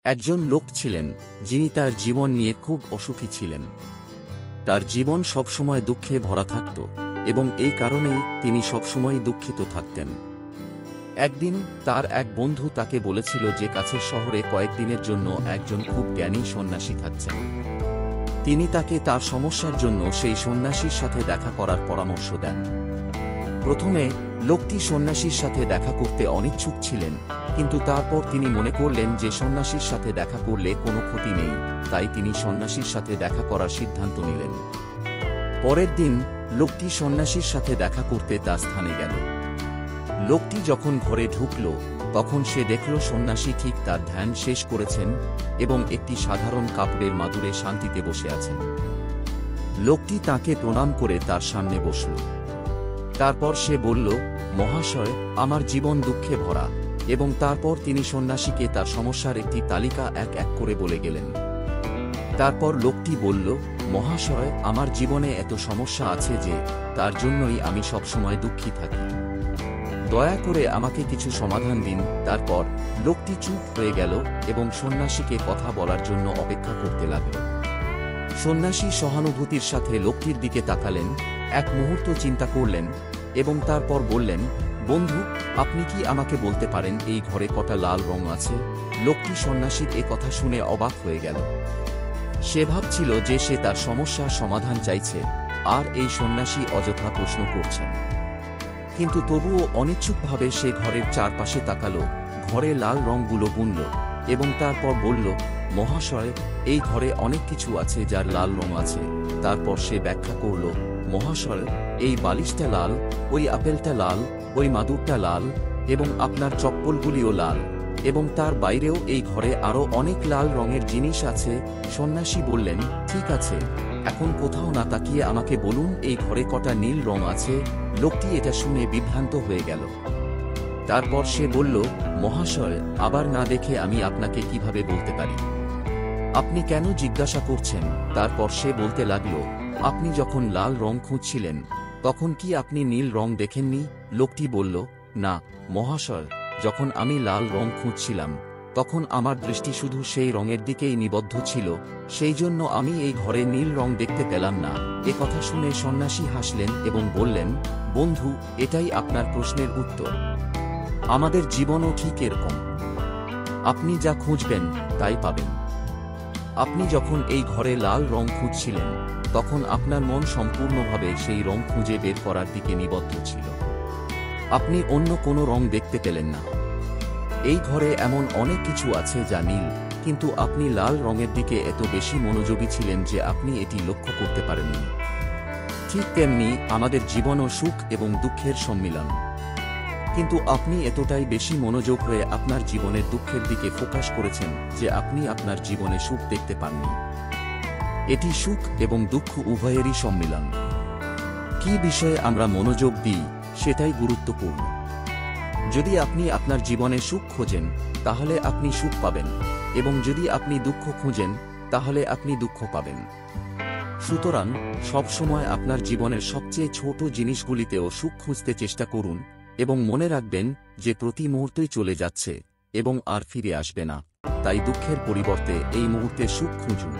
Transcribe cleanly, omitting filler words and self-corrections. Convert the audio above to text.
একজন লোক ছিলেন যিনি তার জীবন নিয়ে খুব অসুখী ছিলেন। তার জীবন সবসময় দুঃখে ভরা থাকত এবং এই কারণেই তিনি সবসময় দুঃখিত থাকতেন। একদিন তার এক বন্ধু তাকে বলেছিল যে কাছের শহরে কয়েকদিনের জন্য একজন খুব জ্ঞানী সন্ন্যাসী থাকছেন। তিনি তাকে তার সমস্যার জন্য সেই সন্ন্যাসীর সাথে দেখা করার পরামর্শ দেন। প্রথমে লোকটি সন্ন্যাসীর সাথে দেখা করতে অনিচ্ছুক ছিলেন, কিন্তু তারপর তিনি মনে করলেন যে সন্ন্যাসীর সাথে দেখা করলে কোনো ক্ষতি নেই, তাই তিনি সন্ন্যাসীর সাথে দেখা করার সিদ্ধান্ত নিলেন। পরের দিন লোকটি সন্ন্যাসীর সাথে দেখা করতে তার স্থানে গেল। লোকটি যখন ঘরে ঢুকল তখন সে দেখল সন্ন্যাসী ঠিক তার ধ্যান শেষ করেছেন এবং একটি সাধারণ কাপড়ের মাদুরে শান্তিতে বসে আছেন। লোকটি তাকে প্রণাম করে তার সামনে বসল। তারপর সে বলল, মহাশয়, আমার জীবন দুঃখে ভরা, এবং তারপর তিনি সন্ন্যাসীকে তার সমস্যার একটি তালিকা এক এক করে বলে গেলেন। তারপর লোকটি বলল, মহাশয়, আমার জীবনে এত সমস্যা আছে যে তার জন্যই আমি সবসময় দুঃখী থাকি। দয়া করে আমাকে কিছু সমাধান দিন। তারপর লোকটি চুপ হয়ে গেল এবং সন্ন্যাসীকে কথা বলার জন্য অপেক্ষা করতে লাগল। সন্ন্যাসী সহানুভূতির সাথে লোকটির দিকে তাকালেন, এক মুহূর্ত চিন্তা করলেন এবং তারপর বললেন, বন্ধু, আপনি কি আমাকে বলতে পারেন এই ঘরে কটা লাল রং আছে? লোকটি সন্ন্যাসীর এ কথা শুনে অবাক হয়ে গেল। সে ভাবছিল যে সে তার সমস্যার সমাধান চাইছে আর এই সন্ন্যাসী অযথা প্রশ্ন করছেন। কিন্তু তবুও অনিচ্ছুকভাবে সে ঘরের চারপাশে তাকালো, ঘরে লাল রংগুলো গুনল এবং তারপর বলল, মহাশয়, এই ঘরে অনেক কিছু আছে যার লাল রং আছে। তারপর সে ব্যাখ্যা করল, মহাশয়, এই বালিশটা লাল, ওই আপেলটা লাল, ওই মাদুরটা লাল, এবং আপনার চপ্পলগুলিও লাল, এবং তার বাইরেও এই ঘরে আরও অনেক লাল রঙের জিনিস আছে। সন্ন্যাসী বললেন, ঠিক আছে, এখন কোথাও না তাকিয়ে আমাকে বলুন এই ঘরে কটা নীল রং আছে? লোকটি এটা শুনে বিভ্রান্ত হয়ে গেল। তারপর সে বলল, মহাশয়, আবার না দেখে আমি আপনাকে কিভাবে বলতে পারি? আপনি কেন জিজ্ঞাসা করছেন? তারপর সে বলতে লাগল, আপনি যখন লাল রং খুঁজছিলেন তখন কি আপনি নীল রং দেখেননি? লোকটি বলল, না মহাশয়, যখন আমি লাল রং খুঁজছিলাম তখন আমার দৃষ্টি শুধু সেই রঙের দিকেই নিবদ্ধ ছিল, সেই জন্য আমি এই ঘরে নীল রং দেখতে পেলাম না। এ কথা শুনে সন্ন্যাসী হাসলেন এবং বললেন, বন্ধু, এটাই আপনার প্রশ্নের উত্তর। আমাদের জীবনও ঠিক এরকম। আপনি যা খুঁজবেন তাই পাবেন। আপনি যখন এই ঘরে লাল রং খুঁজছিলেন তখন আপনার মন সম্পূর্ণভাবে সেই রং খুঁজে বের করার দিকে নিবদ্ধ ছিল। আপনি অন্য কোনো রং দেখতে পেলেন না। এই ঘরে এমন অনেক কিছু আছে যা নীল, কিন্তু আপনি লাল রঙের দিকে এত বেশি মনোযোগী ছিলেন যে আপনি এটি লক্ষ্য করতে পারেননি। ঠিক তেমনি আমাদের জীবনও সুখ এবং দুঃখের সম্মিলন, কিন্তু আপনি এতটাই বেশি মনোযোগ হয়ে আপনার জীবনের দুঃখের দিকে ফোকাস করেছেন যে আপনি আপনার জীবনে সুখ দেখতে পাননি। এটি সুখ এবং দুঃখ উভয়েরই সম্মিলন। কি বিষয়ে আমরা মনোযোগ দিই সেটাই গুরুত্বপূর্ণ। যদি আপনি আপনার জীবনে সুখ খোঁজেন তাহলে আপনি সুখ পাবেন, এবং যদি আপনি দুঃখ খুঁজেন তাহলে আপনি দুঃখ পাবেন। সুতরাং সবসময় আপনার জীবনের সবচেয়ে ছোট জিনিসগুলিতেও সুখ খুঁজতে চেষ্টা করুন এবং মনে রাখবেন যে প্রতি মুহূর্তই চলে যাচ্ছে এবং আর ফিরে আসবে না। তাই দুঃখের পরিবর্তে এই মুহূর্তে সুখ খুঁজুন।